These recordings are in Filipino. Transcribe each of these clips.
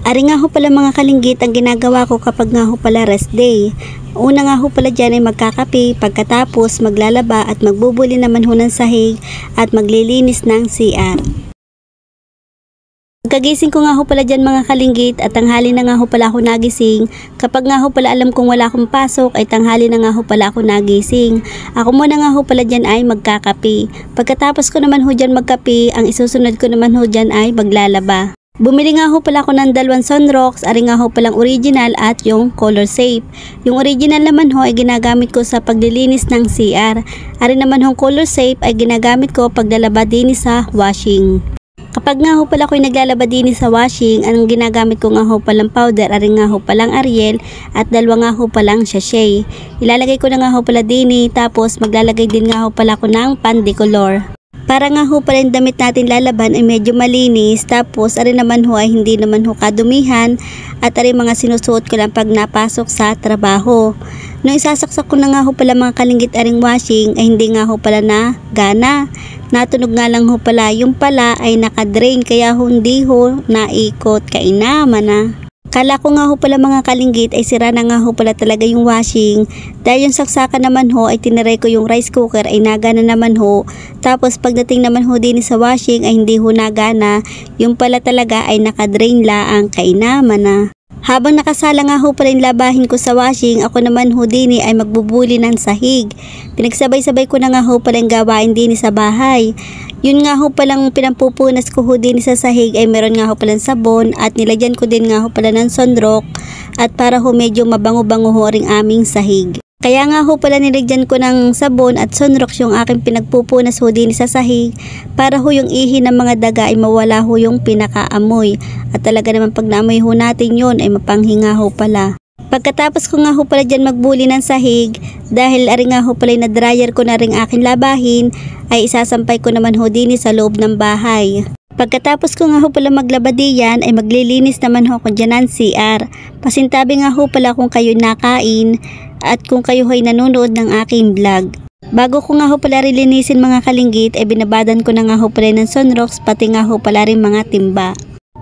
Ari nga ho pala mga kalinggit ang ginagawa ko kapag nga ho pala rest day. Una nga ho pala dyan ay magkakape, pagkatapos maglalaba at magbubuli naman ho ng sahig at maglilinis ng CR. Pagkagising ko nga ho pala dyan mga kalinggit at tanghali na nga ho pala ako nagising. Kapag nga ho pala alam kong wala akong pasok ay tanghali na nga ho pala ako nagising. Ako muna nga ho pala dyan ay magkakape. Pagkatapos ko naman ho dyan magkape, ang isusunod ko naman ho dyan ay maglalaba. Bumili nga ho pala ako ng 2 sunrocks, ari nga ho palang original at yung color safe. Yung original naman ho ay ginagamit ko sa paglilinis ng CR. Ari naman hong color safe ay ginagamit ko paglalaba din sa washing. Kapag nga ho pala ako'y naglalaba din sa washing, ang ginagamit ko nga ho palang powder, ari nga ho palang Ariel at 2 nga ho palang sachet. Ilalagay ko na nga ho pala din tapos maglalagay din nga ho pala ako ng pandecolor. Para nga ho pala yung damit natin lalaban ay medyo malinis, tapos ari naman ho ay hindi naman ho kadumihan at ari mga sinusuot ko lang pag napasok sa trabaho. Nung isasaksak ko na nga ho pala mga kalinggit aring washing ay hindi nga ho pala na gana. Natunog nga lang ho pala, yung pala ay nakadrain kaya hindi ho naikot, kainaman na. Kala ko nga ho pala mga kalinggit ay sira na nga ho pala talaga yung washing. Dahil yung saksakan naman ho ay tiniray ko yung rice cooker ay nagana naman ho. Tapos pagdating naman ho din sa washing ay hindi ho nagana. Yung pala talaga ay nakadrain laang, kainaman na. Habang nakasala nga ho pala yung labahin ko sa washing, ako naman ho din ay magbubuli ng sahig. Pinagsabay-sabay ko na nga ho pala yung gawain din sa bahay. Yun nga ho palang pinampupunas ko ho din sa sahig ay meron nga ho palang sabon at nilagyan ko din nga ho pala ng sunrock at para ho medyo mabango-bango ho ring aming sahig. Kaya nga ho pala nilagyan ko ng sabon at sunrock yung aking pinagpupunas ho din sa sahig para ho yung ihi ng mga daga ay mawala ho yung pinakaamoy. At talaga naman pag naamoy ho natin yun ay mapanghinga ho pala. Pagkatapos ko nga ho pala dyan magbuli ng sahig, dahil ari nga ho pala na dryer ko na ring aking labahin, ay isasampay ko naman ho din sa loob ng bahay. Pagkatapos ko nga ho pala maglaba diyan ay maglilinis naman ho ko dyan ng CR. Pasintabi nga ho pala kung kayo nakain at kung kayo ay nanonood ng aking vlog. Bago ko nga ho pala rilinisin mga kalinggit ay binabadan ko na nga ho pala ng sunrocks pati nga ho pala rin mga timba.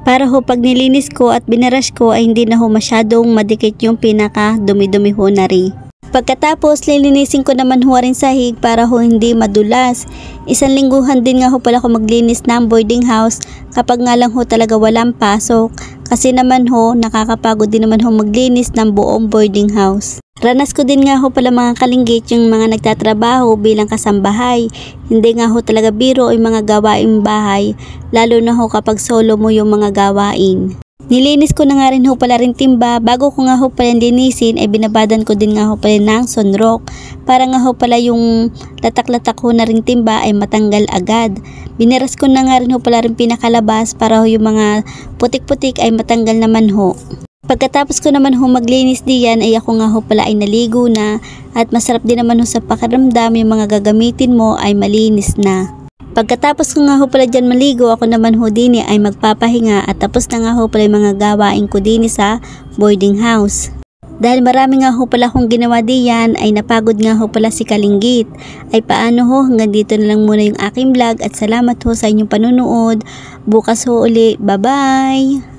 Para ho pag nilinis ko at binarush ko ay hindi na ho masyadong madikit yung pinaka dumi-dumi ho na rin. Pagkatapos lilinisin ko naman ho rin sahig para ho hindi madulas. Isang lingguhan din nga ho pala ako maglinis ng boarding house kapag nga lang ho talaga walang pasok. Kasi naman ho nakakapagod din naman ho maglinis ng buong boarding house. Ranas ko din nga ho pala mga kalinggit yung mga nagtatrabaho bilang kasambahay. Hindi nga ho talaga biro yung mga gawaing bahay, lalo na ho kapag solo mo yung mga gawain. Nilinis ko na nga rin ho pala rin timba. Bago ko nga ho pala linisin ay binabadan ko din nga ho pala ng sunrock para nga ho pala yung latak-latak ho na rin timba ay matanggal agad. Biniras ko na nga rin ho pala rin pinakalabas para ho yung mga putik-putik ay matanggal naman ho. Pagkatapos ko naman ho maglinis diyan ay ako nga ho pala ay naligo na at masarap din naman ho sa pakiramdam yung mga gagamitin mo ay malinis na. Pagkatapos ko nga ho pala dyan maligo, ako naman ho din ay magpapahinga at tapos na nga ho pala yung mga gawain ko din sa boarding house. Dahil marami nga ho pala akong ginawa diyan ay napagod nga ho pala si Kalinggit. Ay paano ho, hanggang dito na lang muna yung aking vlog at salamat ho sa inyong panunood. Bukas ho uli, bye bye!